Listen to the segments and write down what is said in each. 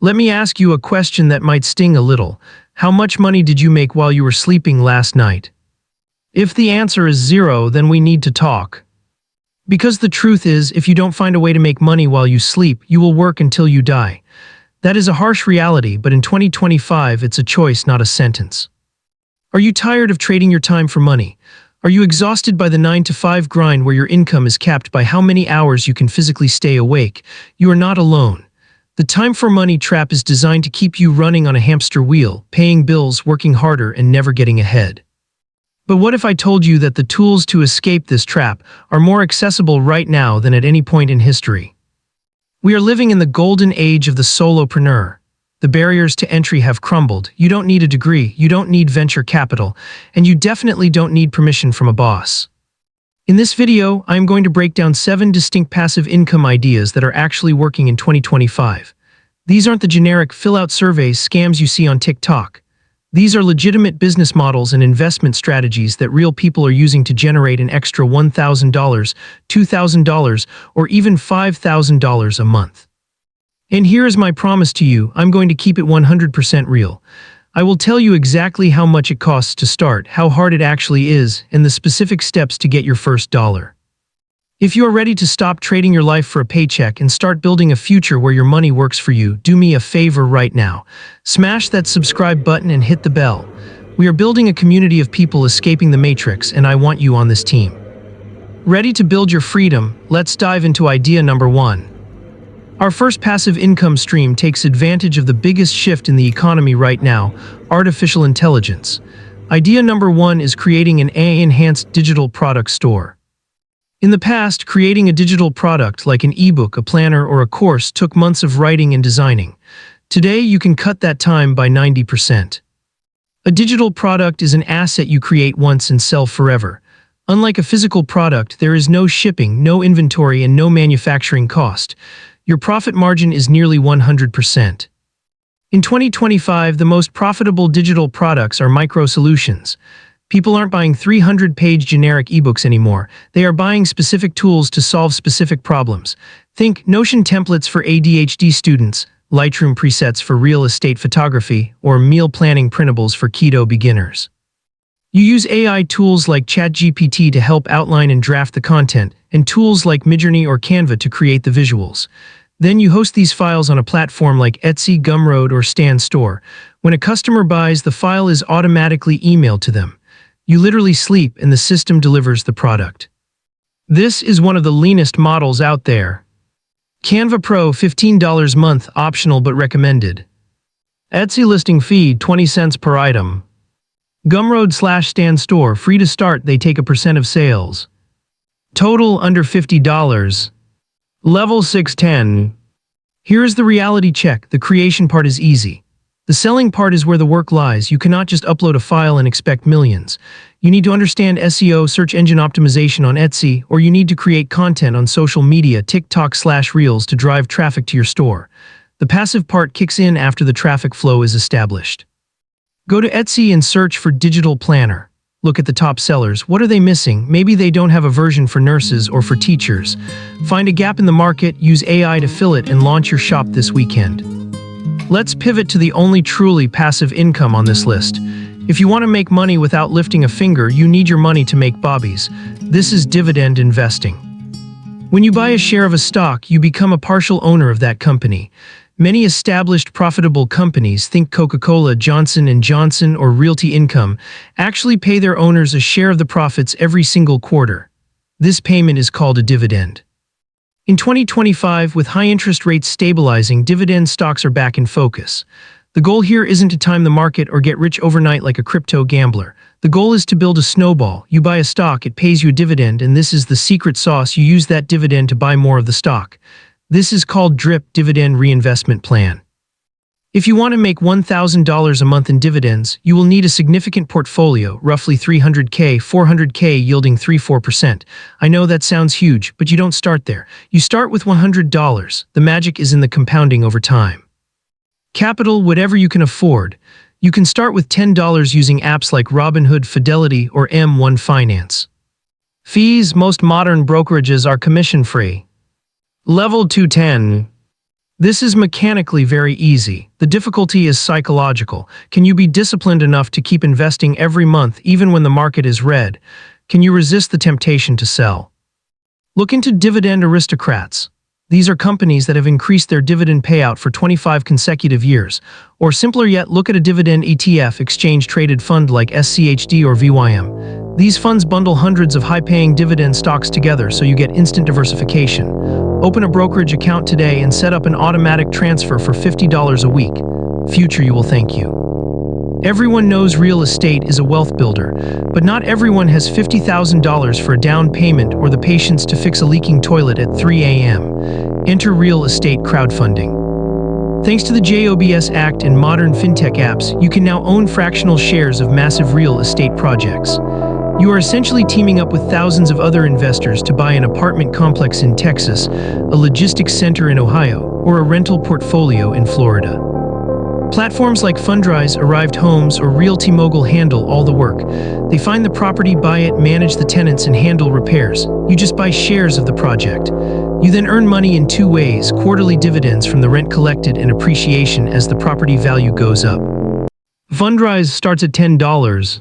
Let me ask you a question that might sting a little. How much money did you make while you were sleeping last night? If the answer is zero, then we need to talk. Because the truth is, if you don't find a way to make money while you sleep, you will work until you die. That is a harsh reality, but in 2025, it's a choice, not a sentence. Are you tired of trading your time for money? Are you exhausted by the 9-to-5 grind where your income is capped by how many hours you can physically stay awake? You are not alone. The time for money trap is designed to keep you running on a hamster wheel, paying bills, working harder, and never getting ahead. But what if I told you that the tools to escape this trap are more accessible right now than at any point in history? We are living in the golden age of the solopreneur. The barriers to entry have crumbled. You don't need a degree, you don't need venture capital, and you definitely don't need permission from a boss. In this video, I am going to break down 7 distinct passive income ideas that are actually working in 2025. These aren't the generic fill-out surveys scams you see on TikTok. These are legitimate business models and investment strategies that real people are using to generate an extra $1,000, $2,000, or even $5,000 a month. And here is my promise to you, I'm going to keep it 100% real. I will tell you exactly how much it costs to start, how hard it actually is, and the specific steps to get your first dollar. If you are ready to stop trading your life for a paycheck and start building a future where your money works for you, do me a favor right now. Smash that subscribe button and hit the bell. We are building a community of people escaping the matrix, and I want you on this team. Ready to build your freedom? Let's dive into idea number 1. Our first passive income stream takes advantage of the biggest shift in the economy right now, artificial intelligence. Idea number 1 is creating an AI-enhanced digital product store. In the past, creating a digital product like an ebook, a planner, or a course took months of writing and designing. Today, you can cut that time by 90%. A digital product is an asset you create once and sell forever. Unlike a physical product, there is no shipping, no inventory, and no manufacturing cost. Your profit margin is nearly 100%. In 2025, the most profitable digital products are micro-solutions. People aren't buying 300-page generic ebooks anymore. They are buying specific tools to solve specific problems. Think Notion templates for ADHD students, Lightroom presets for real estate photography, or meal planning printables for keto beginners. You use AI tools like ChatGPT to help outline and draft the content, and tools like Midjourney or Canva to create the visuals. Then you host these files on a platform like Etsy, Gumroad, or Stan Store. When a customer buys, the file is automatically emailed to them. You literally sleep and the system delivers the product. This is one of the leanest models out there. Canva Pro, $15 month, optional but recommended. Etsy listing fee, 20 cents per item. Gumroad/Stan Store, free to start, they take a % of sales. Total under $50. Level 610. Here is the reality check. The creation part is easy. The selling part is where the work lies. You cannot just upload a file and expect millions. You need to understand SEO, search engine optimization on Etsy, or you need to create content on social media, TikTok/Reels, to drive traffic to your store. The passive part kicks in after the traffic flow is established. Go to Etsy and search for digital planner. Look at the top sellers. What are they missing? Maybe they don't have a version for nurses or for teachers. Find a gap in the market, use AI to fill it, and launch your shop this weekend. Let's pivot to the only truly passive income on this list. If you want to make money without lifting a finger, you need your money to make bobbies. This is dividend investing. When you buy a share of a stock, you become a partial owner of that company. Many established profitable companies, think Coca-Cola, Johnson & Johnson, or Realty Income, actually pay their owners a share of the profits every single quarter. This payment is called a dividend. In 2025, with high interest rates stabilizing, dividend stocks are back in focus. The goal here isn't to time the market or get rich overnight like a crypto gambler. The goal is to build a snowball. You buy a stock, it pays you a dividend, and this is the secret sauce. You use that dividend to buy more of the stock. This is called DRIP, Dividend Reinvestment Plan. If you want to make $1,000 a month in dividends, you will need a significant portfolio, roughly $300K, $400K, yielding 3-4%. I know that sounds huge, but you don't start there. You start with $100. The magic is in the compounding over time. Capital, whatever you can afford. You can start with $10 using apps like Robinhood, Fidelity, or M1 Finance. Fees, most modern brokerages are commission-free. Level 210. This is mechanically very easy. The difficulty is psychological. Can you be disciplined enough to keep investing every month even when the market is red? Can you resist the temptation to sell? Look into dividend aristocrats. These are companies that have increased their dividend payout for 25 consecutive years. Or simpler yet, look at a dividend ETF exchange-traded fund like SCHD or VYM. These funds bundle hundreds of high-paying dividend stocks together so you get instant diversification. Open a brokerage account today and set up an automatic transfer for $50 a week. Future you will thank you. Everyone knows real estate is a wealth builder, but not everyone has $50,000 for a down payment or the patience to fix a leaking toilet at 3 a.m. Enter real estate crowdfunding. Thanks to the JOBS Act and modern fintech apps, you can now own fractional shares of massive real estate projects. You are essentially teaming up with thousands of other investors to buy an apartment complex in Texas, a logistics center in Ohio, or a rental portfolio in Florida. Platforms like Fundrise, Arrived Homes, or Realty Mogul handle all the work. They find the property, buy it, manage the tenants, and handle repairs. You just buy shares of the project. You then earn money in two ways: quarterly dividends from the rent collected and appreciation as the property value goes up. Fundrise starts at $10.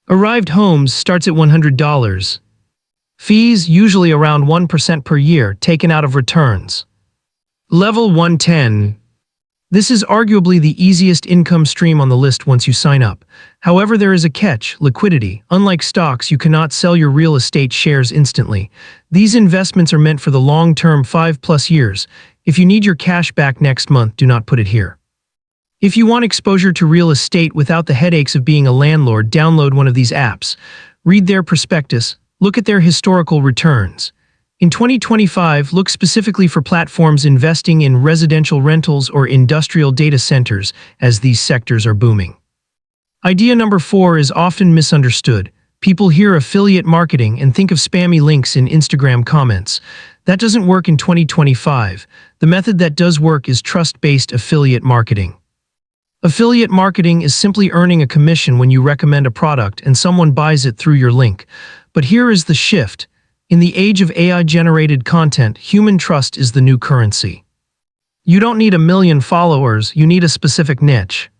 Arrived Homes starts at $100. Fees usually around 1% per year taken out of returns. Level 110. This is arguably the easiest income stream on the list once you sign up. However, there is a catch: liquidity. Unlike stocks, you cannot sell your real estate shares instantly. These investments are meant for the long-term 5+ years. If you need your cash back next month, do not put it here. If you want exposure to real estate without the headaches of being a landlord, download one of these apps. Read their prospectus, look at their historical returns. In 2025, look specifically for platforms investing in residential rentals or industrial data centers, as these sectors are booming. Idea number 4 is often misunderstood. People hear affiliate marketing and think of spammy links in Instagram comments. That doesn't work in 2025. The method that does work is trust-based affiliate marketing. Affiliate marketing is simply earning a commission when you recommend a product and someone buys it through your link. But here is the shift. In the age of AI-generated content, human trust is the new currency. You don't need 1 million followers, you need a specific niche.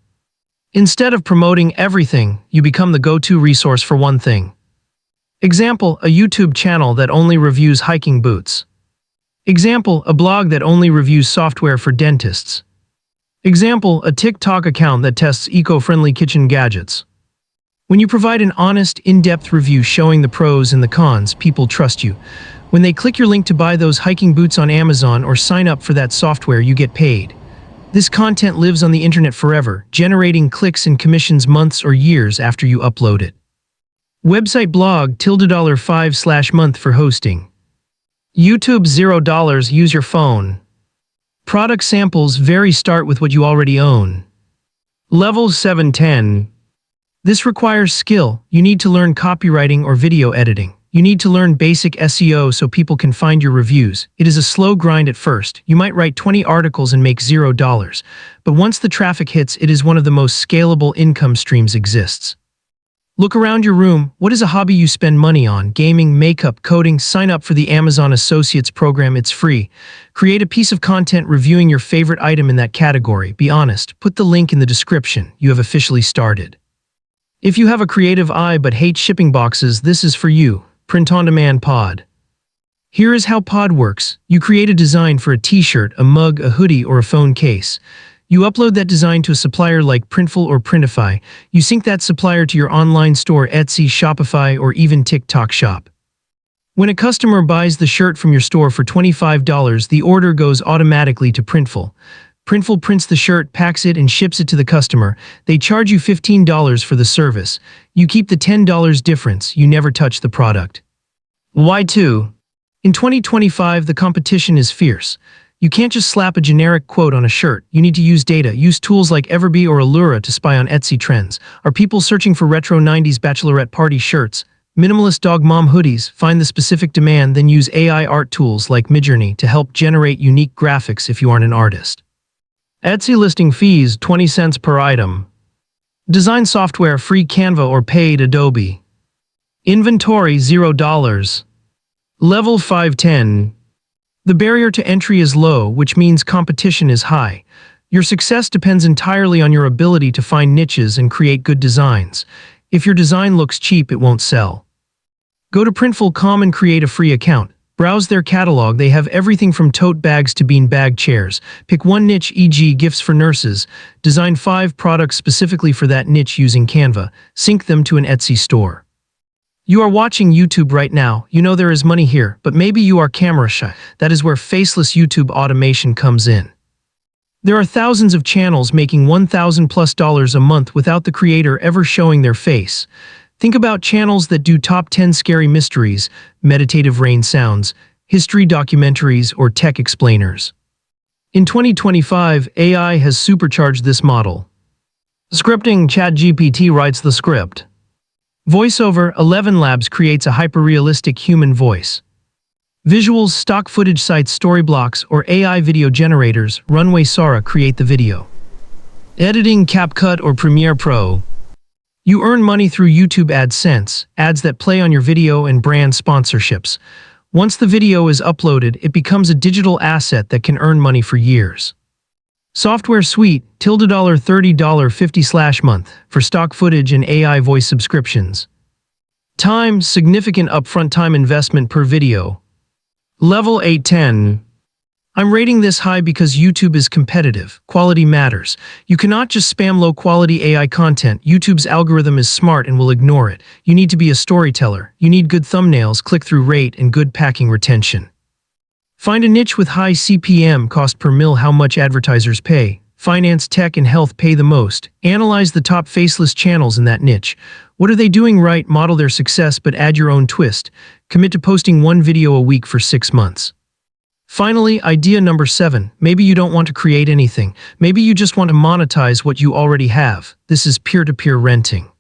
Instead of promoting everything, you become the go-to resource for one thing. Example, a YouTube channel that only reviews hiking boots. Example, a blog that only reviews software for dentists. Example, a TikTok account that tests eco-friendly kitchen gadgets. When you provide an honest, in-depth review showing the pros and the cons, people trust you. When they click your link to buy those hiking boots on Amazon or sign up for that software, you get paid. This content lives on the internet forever, generating clicks and commissions months or years after you upload it. Website blog $5/month for hosting. YouTube $0, use your phone. Product samples vary, start with what you already own. Level 710. This requires skill. You need to learn copywriting or video editing. You need to learn basic SEO so people can find your reviews. It is a slow grind at first. You might write 20 articles and make $0. But once the traffic hits, it is one of the most scalable income streams exists. Look around your room. What is a hobby you spend money on? Gaming, makeup, coding? Sign up for the Amazon Associates program. It's free. Create a piece of content reviewing your favorite item in that category. Be honest. Put the link in the description. You have officially started. If you have a creative eye but hate shipping boxes, this is for you. Print-on-demand Pod. Here is how Pod works. You create a design for a t-shirt, a mug, a hoodie, or a phone case. You upload that design to a supplier like Printful or Printify. You sync that supplier to your online store, Etsy, Shopify, or even TikTok Shop. When a customer buys the shirt from your store for $25, the order goes automatically to Printful. Printful prints the shirt, packs it, and ships it to the customer. They charge you $15 for the service. You keep the $10 difference. You never touch the product. Why 2? In 2025, the competition is fierce. You can't just slap a generic quote on a shirt. You need to use data. Use tools like Everbee or Allura to spy on Etsy trends. Are people searching for retro 90s bachelorette party shirts? Minimalist dog mom hoodies? Find the specific demand, then use AI art tools like Midjourney to help generate unique graphics if you aren't an artist. Etsy listing fees, 20 cents per item. Design software, free Canva or paid Adobe. Inventory, $0. Level 510. The barrier to entry is low, which means competition is high. Your success depends entirely on your ability to find niches and create good designs. If your design looks cheap, it won't sell. Go to Printful.com and create a free account. Browse their catalog. They have everything from tote bags to beanbag chairs. Pick one niche, e.g. gifts for nurses. Design 5 products specifically for that niche using Canva. Sync them to an Etsy store. You are watching YouTube right now. You know there is money here, but maybe you are camera shy. That is where faceless YouTube automation comes in. There are thousands of channels making $1,000+ a month without the creator ever showing their face. Think about channels that do top 10 scary mysteries, meditative rain sounds, history documentaries, or tech explainers. In 2025, AI has supercharged this model. Scripting: ChatGPT writes the script. Voiceover: 11 Labs creates a hyper-realistic human voice. Visuals: stock footage sites Storyblocks or AI video generators, Runway Sora create the video. Editing: CapCut or Premiere Pro. You earn money through YouTube AdSense, ads that play on your video, and brand sponsorships. Once the video is uploaded, it becomes a digital asset that can earn money for years. Software Suite: $30.50/month for stock footage and AI voice subscriptions. Time: significant upfront time investment per video. Level 810. I'm rating this high because YouTube is competitive. Quality matters. You cannot just spam low-quality AI content. YouTube's algorithm is smart and will ignore it. You need to be a storyteller. You need good thumbnails, click-through rate, and good packing retention. Find a niche with high CPM, cost per mil, how much advertisers pay. Finance, tech, and health pay the most. Analyze the top faceless channels in that niche. What are they doing right? Model their success, but add your own twist. Commit to posting 1 video a week for 6 months. Finally, idea number 7. Maybe you don't want to create anything. Maybe you just want to monetize what you already have. This is peer-to-peer renting.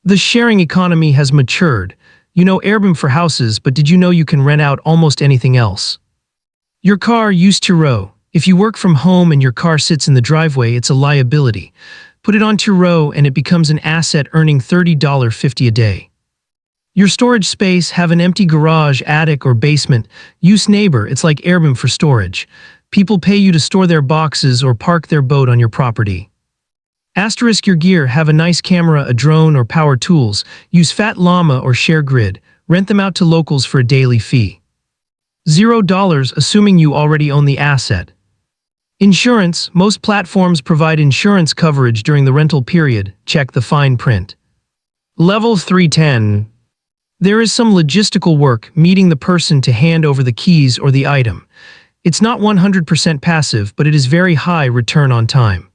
The sharing economy has matured. You know Airbnb for houses, but did you know you can rent out almost anything else? Your car: use Turo. If you work from home and your car sits in the driveway, it's a liability. Put it on Turo and it becomes an asset, earning $30.50 a day. Your storage space: have an empty garage, attic, or basement. Use Neighbor. It's like Airbnb for storage. People pay you to store their boxes or park their boat on your property. Asterisk your gear: have a nice camera, a drone, or power tools. Use Fat Llama or ShareGrid. Rent them out to locals for a daily fee. $0, assuming you already own the asset. Insurance: most platforms provide insurance coverage during the rental period. Check the fine print. Level 310. There is some logistical work: meeting the person to hand over the keys or the item. It's not 100% passive, but it is very high return on time.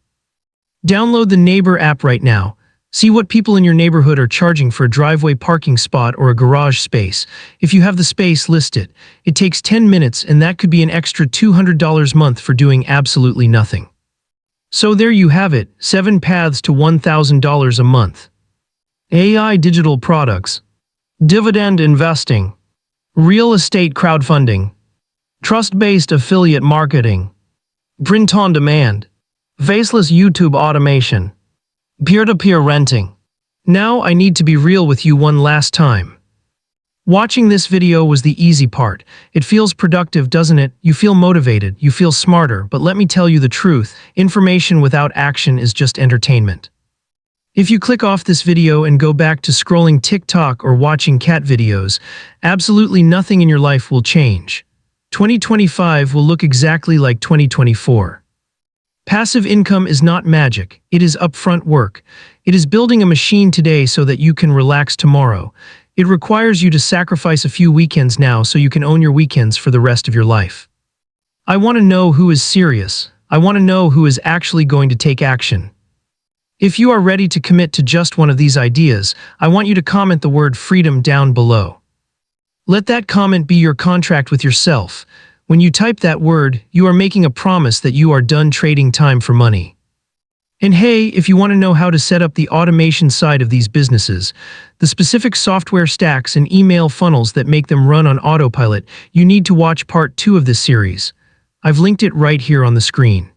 Download the Neighbor app right now. See what people in your neighborhood are charging for a driveway parking spot or a garage space. If you have the space, list it. It takes 10 minutes, and that could be an extra $200 a month for doing absolutely nothing. So there you have it, 7 paths to $1,000 a month. AI digital products. Dividend investing. Real estate crowdfunding. Trust-based affiliate marketing. Print on demand. Faceless YouTube automation. Peer-to-peer renting. Now I need to be real with you one last time. Watching this video was the easy part. It feels productive, doesn't it? You feel motivated, you feel smarter, but let me tell you the truth. Information without action is just entertainment. If you click off this video and go back to scrolling TikTok or watching cat videos, absolutely nothing in your life will change. 2025 will look exactly like 2024. Passive income is not magic, it is upfront work. It is building a machine today so that you can relax tomorrow. It requires you to sacrifice a few weekends now so you can own your weekends for the rest of your life. I want to know who is serious. I want to know who is actually going to take action. If you are ready to commit to just one of these ideas, I want you to comment the word freedom down below. Let that comment be your contract with yourself. When you type that word, you are making a promise that you are done trading time for money. And hey, if you want to know how to set up the automation side of these businesses, the specific software stacks and email funnels that make them run on autopilot, you need to watch part 2 of this series. I've linked it right here on the screen.